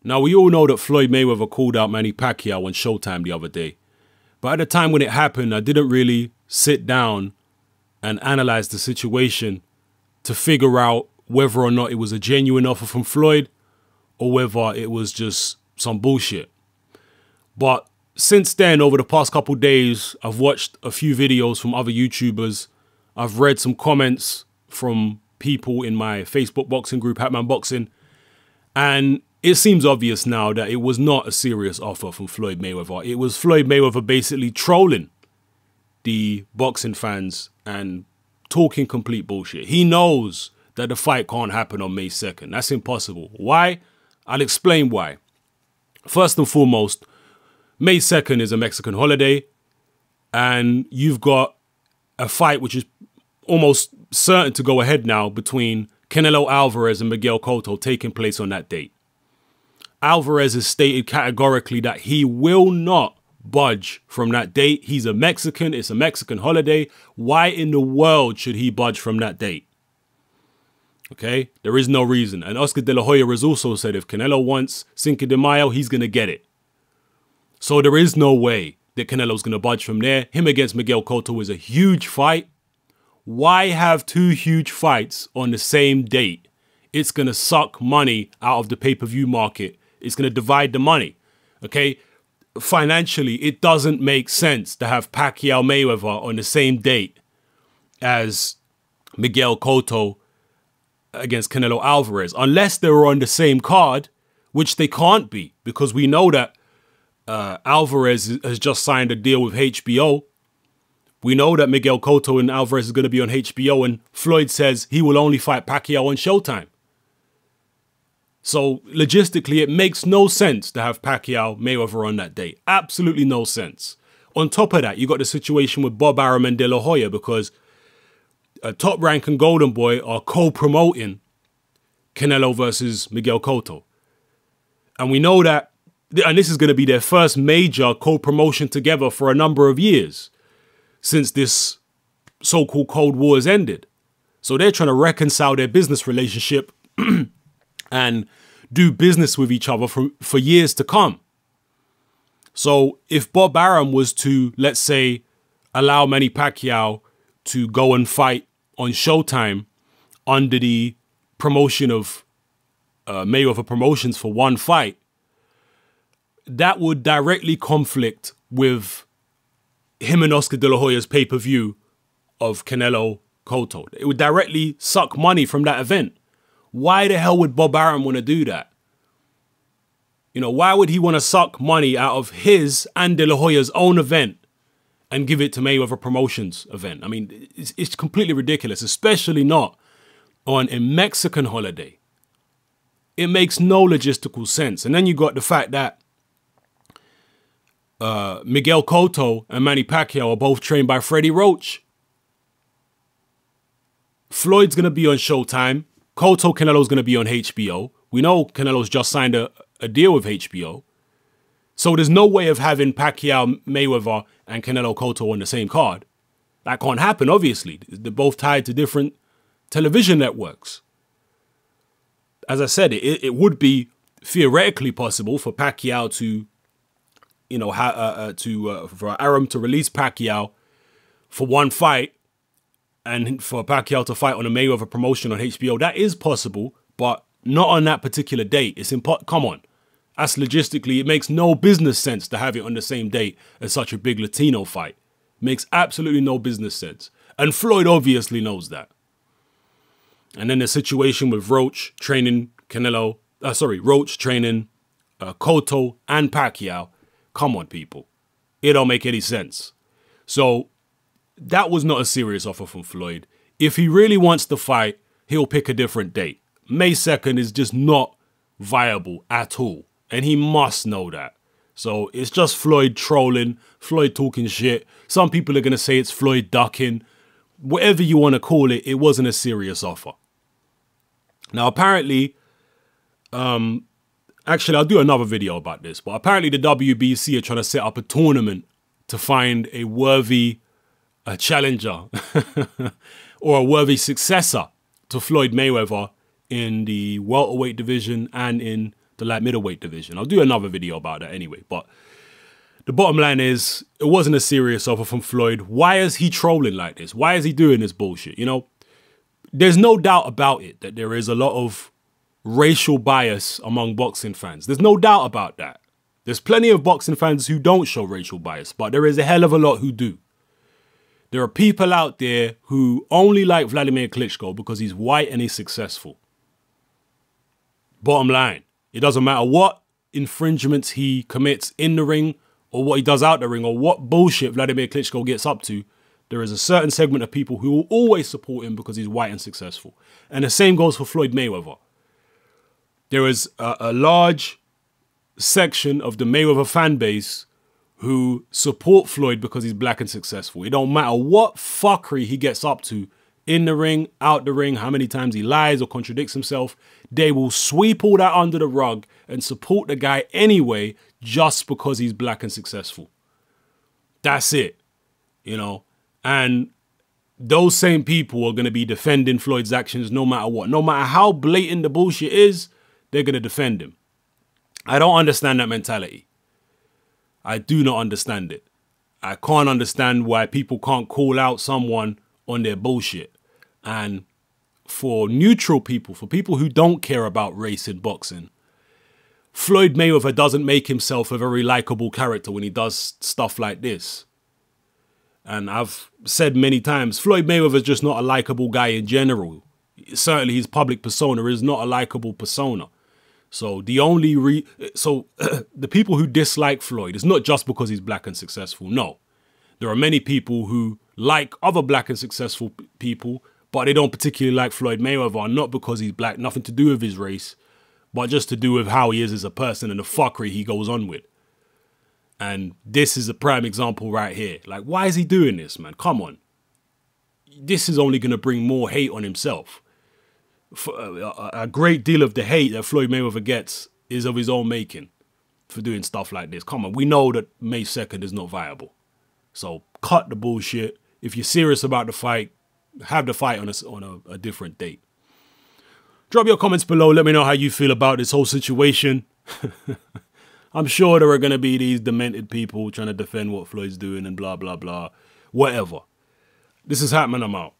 Now, we all know that Floyd Mayweather called out Manny Pacquiao on Showtime the other day. But at the time when it happened, I didn't really sit down and analyze the situation to figure out whether or not it was a genuine offer from Floyd or whether it was just some bullshit. But since then, over the past couple days, I've watched a few videos from other YouTubers. I've read some comments from people in my Facebook boxing group, Hatman Boxing. And it seems obvious now that it was not a serious offer from Floyd Mayweather. It was Floyd Mayweather basically trolling the boxing fans and talking complete bullshit. He knows that the fight can't happen on May 2nd. That's impossible. Why? I'll explain why. First and foremost, May 2nd is a Mexican holiday, and you've got a fight which is almost certain to go ahead now between Canelo Alvarez and Miguel Cotto taking place on that date. Alvarez has stated categorically that he will not budge from that date. He's a Mexican. It's a Mexican holiday. Why in the world should he budge from that date? Okay, there is no reason. And Oscar De La Hoya has also said if Canelo wants Cinco de Mayo, he's going to get it. So there is no way that Canelo's going to budge from there. Him against Miguel Cotto is a huge fight. Why have two huge fights on the same date? It's going to suck money out of the pay-per-view market. It's going to divide the money. Okay, financially, it doesn't make sense to have Pacquiao Mayweather on the same date as Miguel Cotto against Canelo Alvarez, unless they were on the same card, which they can't be, because we know that Alvarez has just signed a deal with HBO. We know that Miguel Cotto and Alvarez is going to be on HBO, and Floyd says he will only fight Pacquiao on Showtime. So logistically, it makes no sense to have Pacquiao Mayweather on that date. Absolutely no sense. On top of that, you got the situation with Bob Arum and De La Hoya, because Top Rank and Golden Boy are co-promoting Canelo versus Miguel Cotto. And we know that, and this is going to be their first major co-promotion together for a number of years since this so-called Cold War has ended. So they're trying to reconcile their business relationship and do business with each other for years to come. So if Bob Arum was to, let's say, allow Manny Pacquiao to go and fight on Showtime under the promotion of Mayweather Promotions for one fight, that would directly conflict with him and Oscar De La Hoya's pay-per-view of Canelo Cotto. It would directly suck money from that event. Why the hell would Bob Arum want to do that? You know, why would he want to suck money out of his and De La Hoya's own event and give it to Mayweather Promotions event? I mean, it's completely ridiculous, especially not on a Mexican holiday. It makes no logistical sense. And then you got the fact that Miguel Cotto and Manny Pacquiao are both trained by Freddie Roach. Floyd's going to be on Showtime. Cotto Canelo's going to be on HBO. We know Canelo's just signed a deal with HBO. So there's no way of having Pacquiao Mayweather and Canelo Cotto on the same card. That can't happen, obviously. They're both tied to different television networks. As I said, it would be theoretically possible for Pacquiao to, you know, for Arum to release Pacquiao for one fight and for Pacquiao to fight on a Mayweather promotion on HBO. That is possible, but not on that particular date. It's come on. That's logistically, it makes no business sense to have it on the same date as such a big Latino fight. Makes absolutely no business sense. And Floyd obviously knows that. And then the situation with Roach training Roach training Cotto and Pacquiao. Come on, people. It don't make any sense. So that was not a serious offer from Floyd. If he really wants to fight, he'll pick a different date. May 2nd is just not viable at all. And he must know that. So it's just Floyd trolling, Floyd talking shit. Some people are going to say it's Floyd ducking. Whatever you want to call it, it wasn't a serious offer. Now, apparently, actually, I'll do another video about this, but apparently the WBC are trying to set up a tournament to find a worthy challenger or a worthy successor to Floyd Mayweather in the welterweight division and in the light middleweight division. I'll do another video about that anyway. But the bottom line is, it wasn't a serious offer from Floyd. Why is he trolling like this? Why is he doing this bullshit? You know, there's no doubt about it that there is a lot of racial bias among boxing fans. There's no doubt about that. There's plenty of boxing fans who don't show racial bias, but there is a hell of a lot who do. There are people out there who only like Vladimir Klitschko because he's white and he's successful. Bottom line, it doesn't matter what infringements he commits in the ring or what he does out the ring or what bullshit Vladimir Klitschko gets up to. There is a certain segment of people who will always support him because he's white and successful. And the same goes for Floyd Mayweather. There is a large section of the Mayweather fan base who support Floyd because he's black and successful. It don't matter what fuckery he gets up to in the ring, out the ring, how many times he lies or contradicts himself. They will sweep all that under the rug and support the guy anyway just because he's black and successful. That's it, you know. And those same people are going to be defending Floyd's actions no matter what. No matter how blatant the bullshit is, they're going to defend him. I don't understand that mentality. I do not understand it. I can't understand why people can't call out someone on their bullshit. And for neutral people, for people who don't care about race in boxing, Floyd Mayweather doesn't make himself a very likable character when he does stuff like this. And I've said many times, Floyd Mayweather is just not a likable guy in general. Certainly his public persona is not a likable persona. So the the people who dislike Floyd, it's not just because he's black and successful. No, there are many people who like other black and successful people, but they don't particularly like Floyd Mayweather, not because he's black, nothing to do with his race, but just to do with how he is as a person and the fuckery he goes on with. And this is a prime example right here. Like, why is he doing this, man? Come on. This is only going to bring more hate on himself. A great deal of the hate that Floyd Mayweather gets is of his own making for doing stuff like this. Come on, we know that May 2nd is not viable. So cut the bullshit. If you're serious about the fight, have the fight on a different date. Drop your comments below. Let me know how you feel about this whole situation. I'm sure there are going to be these demented people trying to defend what Floyd's doing and blah, blah, blah. Whatever. This is Hatman. I'm out.